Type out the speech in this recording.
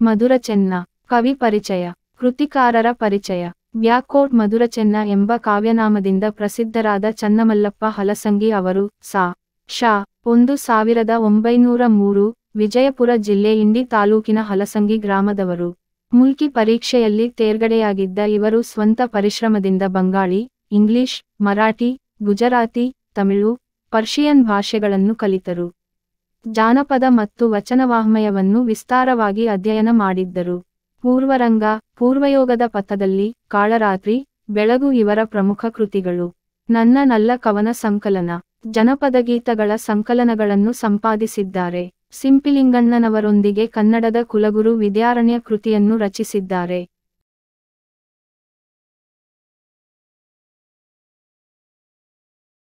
ಮಧುರಚೆನ್ನ. ಕವಿ ಪರಿಚಯ. ಕೃತಿಕಾರರ ಪರಿಚಯ. ವ್ಯಾಕೋಟ್ ಮಧುರಚೆನ್ನ ಎಂಬ ಕಾವ್ಯನಾಮದಿಂದ ಪ್ರಸಿದ್ಧರಾದ ಚನ್ನಮಲ್ಲಪ್ಪ ಹಲಸಂಗಿ ಅವರು ಶ. 1903 ವಿಜಯಪುರ ಜಿಲ್ಲೆ ಇಂಡಿ ತಾಲೂಕಿನ ಹಲಸಂಗಿ ಗ್ರಾಮದವರು. ಮುಲ್ಕಿ ಪರೀಕ್ಷೆಯಲ್ಲಿ ತೇರ್ಗಡೆಯಾಗಿದ್ದ ಇವರು ಸ್ವಂತ ಪರಿಶ್ರಮದಿಂದ ಬಂಗಾಳಿ, ಇಂಗ್ಲಿಷ್, ಮರಾಠಿ, ಗುಜರಾತಿ, ತಮಿಳು, ಪರ್ಷಿಯನ್ ಭಾಷೆಗಳನ್ನು ಕಲಿತರು. ಜಾನಪದ ಮತ್ತು ವಚನವಾಹ್ಮಯವನ್ನು ವಿಸ್ತಾರವಾಗಿ ಅಧ್ಯಯನ ಮಾಡಿದ್ದರು. ಪೂರ್ವರಂಗ, ಪೂರ್ವಯೋಗದ ಪಥದಲ್ಲಿ, ಕಾಳರಾತ್ರಿ, ಬೆಳಗು ಇವರ ಪ್ರಮುಖ ಕೃತಿಗಳು. ನನ್ನ ನಲ್ಲ ಕವನ ಸಂಕಲನ, ಜನಪದಗೀತಗಳ ಸಂಕಲನಗಳನ್ನು ಸಂಪಾದಿಸಿದ್ದಾರೆ. ಸಿಂಪಿಲಿಂಗಣ್ಣನವರೊಂದಿಗೆ ಕನ್ನಡದ ಕುಲಗುರು ವಿದ್ಯಾರಣ್ಯ ಕೃತಿಯನ್ನು ರಚಿಸಿದ್ದಾರೆ.